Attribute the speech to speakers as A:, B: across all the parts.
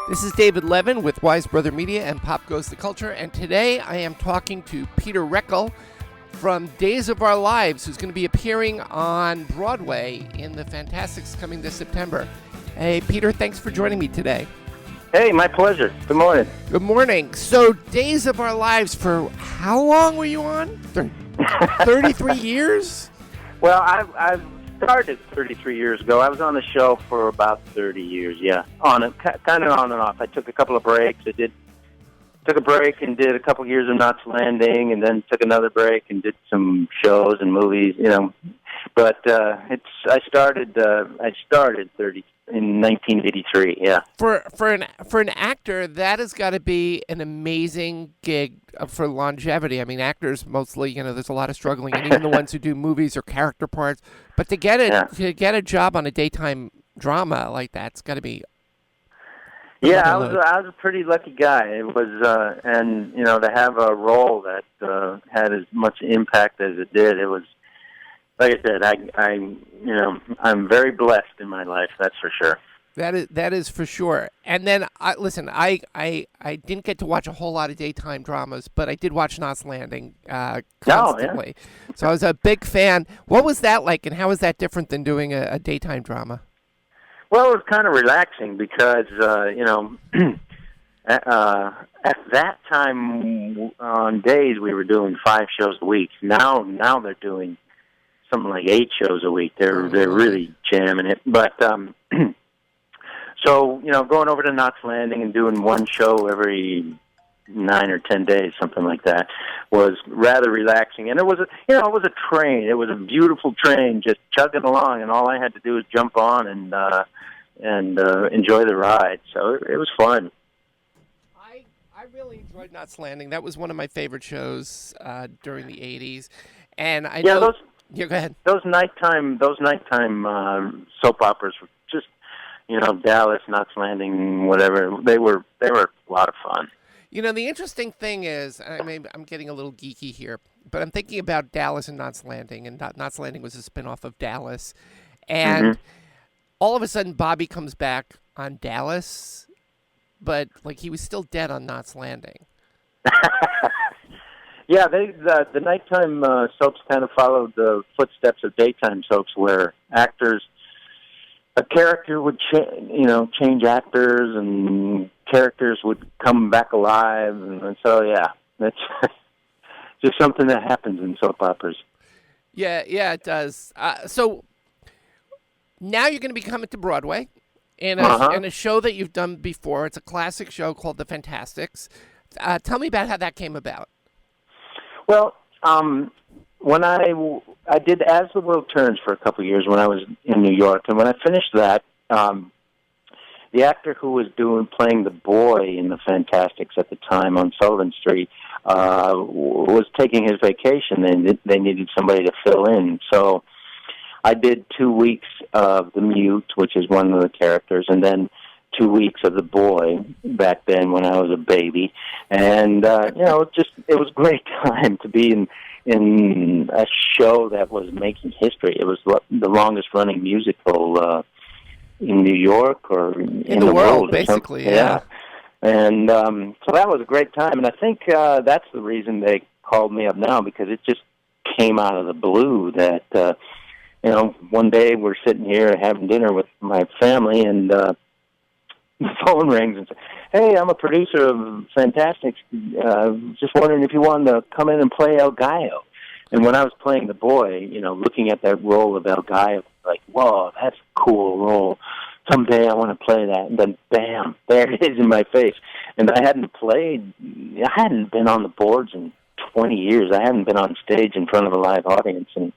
A: This is David Levin with Wise Brother Media and Pop Goes the Culture, and today I am talking to Peter Reckel from Days of Our Lives, who's going to be appearing on Broadway in the Fantastics coming this September. Hey, Peter, thanks for joining me today.
B: Hey, my pleasure. Good morning.
A: Good morning. So, Days of Our Lives, for how long were you on? 33 years?
B: Well, I've started 33 years ago. I was on the show for about 30 years, yeah. Kind of on and off. I took a couple of breaks. Took a break and did a couple of years of Knots Landing, and then took another break and did some shows and movies, you know. But I started 30 in 1983, yeah.
A: For an actor, that has got to be an amazing gig for longevity. I mean, actors mostly, you know, there's a lot of struggling, and even the ones who do movies or character parts. But to get a job on a daytime drama like that's got to be.
B: Yeah, I was a pretty lucky guy. It was, and you know, to have a role that had as much impact as it did, it was. Like I said, I'm very blessed in my life. That's for sure.
A: That is for sure. And then, I didn't get to watch a whole lot of daytime dramas, but I did watch Knots Landing constantly.
B: Oh, yeah.
A: So I was a big fan. What was that like, and how is that different than doing a daytime drama?
B: Well, it was kind of relaxing because, at that time on days we were doing 5 shows a week. Now they're doing something like 8 shows a week. They're really jamming it. But so going over to Knots Landing and doing one show every 9 or 10 days, something like that, was rather relaxing. And it was a train. It was a beautiful train just chugging along, and all I had to do was jump on and enjoy the ride. So it was fun.
A: I really enjoyed Knots Landing. That was one of my favorite shows during the 80s. And I know. Yeah, go ahead.
B: Those nighttime soap operas were just, Dallas, Knots Landing, whatever. They were a lot of fun.
A: You know, the interesting thing is, I'm getting a little geeky here, but I'm thinking about Dallas and Knots Landing, and Knots Landing was a spinoff of Dallas, and all of a sudden Bobby comes back on Dallas, but like he was still dead on Knots Landing.
B: Yeah, the nighttime soaps kind of followed the footsteps of daytime soaps, where a character would change actors, and characters would come back alive, and so yeah, that's just something that happens in soap operas.
A: Yeah, it does. So now you're going to be coming to Broadway in a show that you've done before. It's a classic show called The Fantastics. Tell me about how that came about.
B: Well, when I did As the World Turns for a couple of years when I was in New York, and when I finished that, the actor who was playing the boy in the Fantastics at the time on Sullivan Street was taking his vacation, and they needed somebody to fill in. So I did 2 weeks of the Mute, which is one of the characters, and then 2 weeks of the boy back then when I was a baby, and it was a great time to be in a show that was making history. It was the longest running musical in New York or in the world,
A: basically.
B: Yeah. And so that was a great time, and I think that's the reason they called me up now, because it just came out of the blue that one day we're sitting here having dinner with my family, and the phone rings and says, "Hey, I'm a producer of Fantastics. Just wondering if you wanted to come in and play El Gallo." And when I was playing the boy, looking at that role of El Gallo, like, whoa, that's a cool role. Someday I want to play that. And then, bam, there it is in my face. And I hadn't been on the boards in 20 years. I hadn't been on stage in front of a live audience in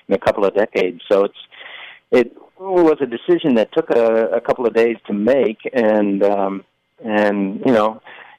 B: a couple of decades. So it was a decision that took a couple of days to make, and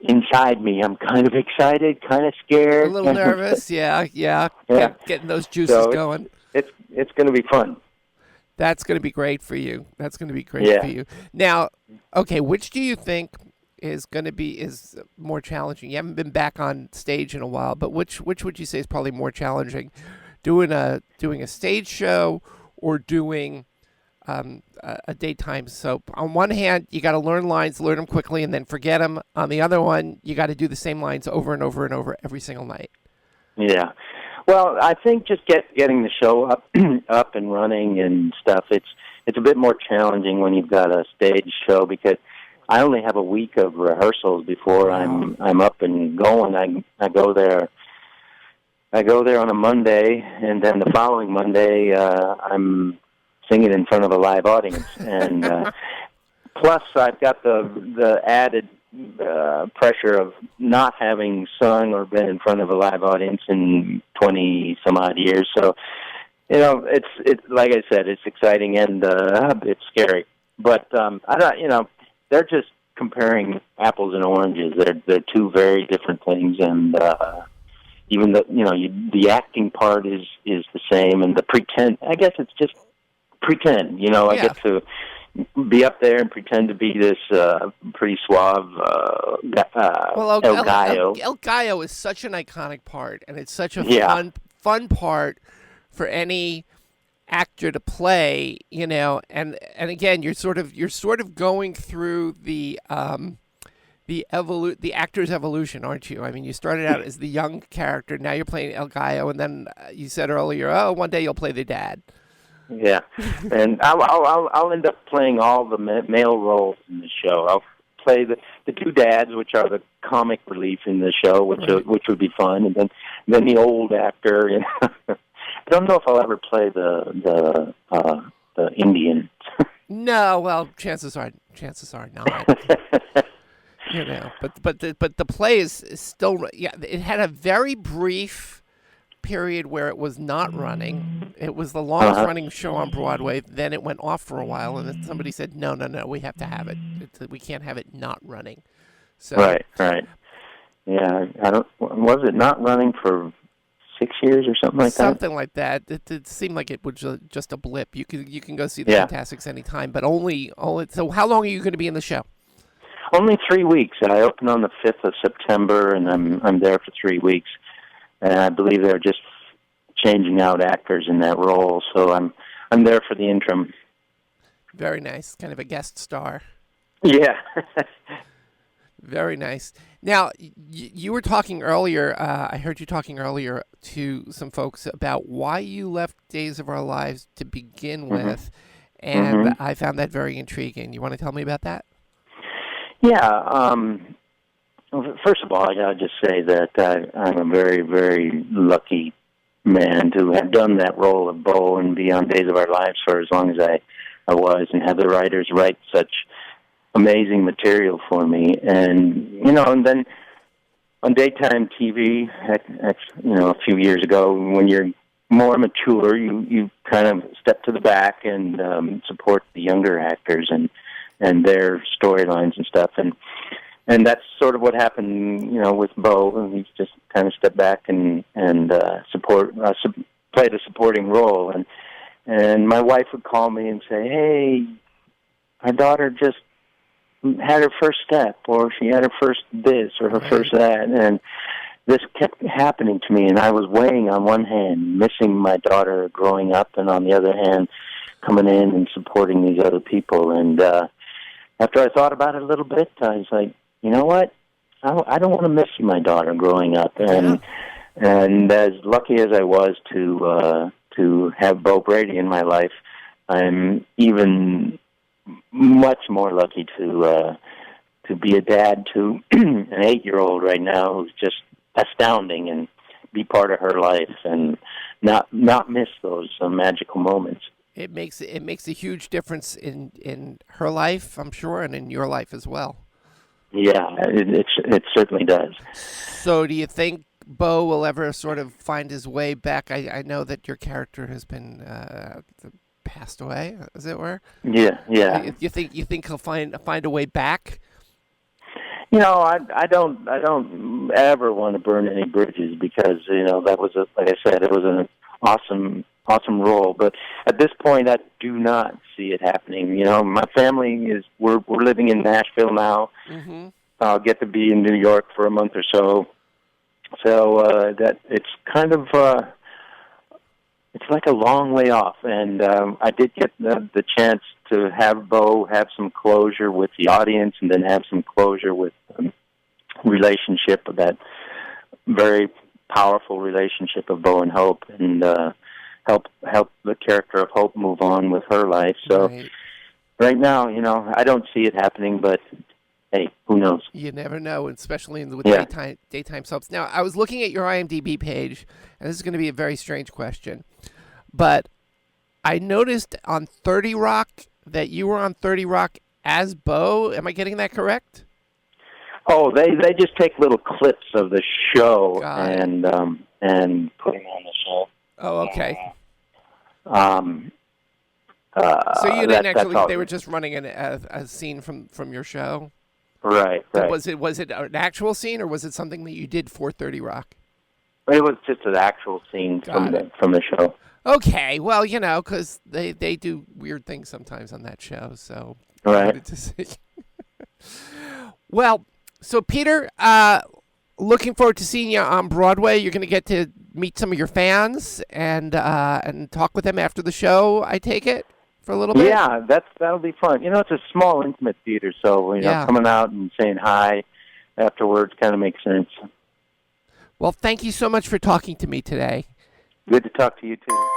B: inside me, I'm kind of excited, kind of scared,
A: a little nervous. Yeah. Getting those juices going.
B: It's going to be fun.
A: That's going to be great for you. For you. Now, okay, which do you think is more challenging? You haven't been back on stage in a while, but which would you say is probably more challenging, doing a stage show or doing a daytime soap. On one hand, you got to learn lines, learn them quickly, and then forget them. On the other one, you got to do the same lines over and over and over every single night.
B: Yeah. Well, I think just getting the show up up and running and stuff. It's a bit more challenging when you've got a stage show because I only have a week of rehearsals before I'm up and going. I go there. I go there on a Monday, and then the following Monday, I'm singing in front of a live audience. And plus, I've got the added pressure of not having sung or been in front of a live audience in 20 some odd years. So, it's like I said, it's exciting and it's scary. But I don't, they're just comparing apples and oranges. They're two very different things, and even the acting part is the same, and the pretend. I guess it's just pretend. I get to be up there and pretend to be this pretty suave El Gallo.
A: El Gallo is such an iconic part, and it's such a fun part for any actor to play. And again, you're sort of going through the actor's evolution, aren't you? I mean, you started out as the young character, now you're playing El Gallo, and then you said earlier, one day you'll play the dad.
B: Yeah, and I'll end up playing all the male roles in the show. I'll play the two dads, which are the comic relief in the show, which would be fun, and then the old actor. I don't know if I'll ever play the Indian.
A: No, well, chances are not. But the play is still, it had a very brief period where it was not running. It was the longest running show on Broadway. Then it went off for a while, and then somebody said, no, we have to have it. We can't have it not running. So
B: Right. Yeah, was it not running for 6 years or something like that?
A: Something like that. It seemed like it was just a blip. You can go see the Fantastics anytime, but only. So how long are you going to be in the show?
B: Only 3 weeks. I open on the 5th of September, and I'm there for 3 weeks. And I believe they're just changing out actors in that role, so I'm there for the interim.
A: Very nice, kind of a guest star.
B: Yeah.
A: Very nice. Now, you were talking earlier, I heard you talking earlier to some folks about why you left Days of Our Lives to begin with, and I found that very intriguing. You want to tell me about that?
B: Yeah. First of all, I got to just say that I'm a very, very lucky man to have done that role of Bo and be on Days of Our Lives for as long as I was, and have the writers write such amazing material for me. And, and then on daytime TV, a few years ago, when you're more mature, you kind of step to the back and support the younger actors and their storylines and stuff. And that's sort of what happened, with Bo. He's just kind of stepped back and played a supporting role. And my wife would call me and say, "Hey, our daughter just had her first step, or she had her first this, or her first that." And this kept happening to me, and I was weighing on one hand, missing my daughter growing up, and on the other hand, coming in and supporting these other people. And after I thought about it a little bit, I was like, you know what? I don't want to miss my daughter growing up. And as lucky as I was to have Bo Brady in my life, I'm even much more lucky to be a dad to an 8-year-old right now who's just astounding, and be part of her life and not miss those magical moments.
A: It makes a huge difference in her life, I'm sure, and in your life as well.
B: Yeah, it certainly does.
A: So do you think Bo will ever sort of find his way back? I know that your character has been passed away, as it were.
B: Yeah.
A: You think he'll find a way back?
B: I don't ever want to burn any bridges, because that was like I said, it was an awesome role. But at this point, I do not see it happening. My family we're living in Nashville now. Mm-hmm. I'll get to be in New York for a month or so. So that it's kind of it's like a long way off. And I did get the chance to have Bo have some closure with the audience, and then have some closure with relationship, that very powerful relationship of Bo and Hope, and help the character of Hope move on with her life. So right now, I don't see it happening, but hey, who knows?
A: You never know, especially with daytime soaps. Now, I was looking at your IMDb page, and this is going to be a very strange question, but I noticed on 30 Rock that you were on 30 Rock as Bo. Am I getting that correct?
B: Oh, they just take little clips of the show and put them on the show.
A: Oh, okay. So you didn't actually. They were just running a scene from your show.
B: Right.
A: Was it an actual scene, or was it something that you did for 30 Rock?
B: It was just an actual scene from the show.
A: Okay, well, because they do weird things sometimes on that show, so
B: right.
A: Well, so Peter, looking forward to seeing you on Broadway. You're going to get to meet some of your fans and talk with them after the show, I take it, for a little bit?
B: Yeah, that'll be fun. It's a small, intimate theater, so coming out and saying hi afterwards kind of makes sense.
A: Well, thank you so much for talking to me today.
B: Good to talk to you, too.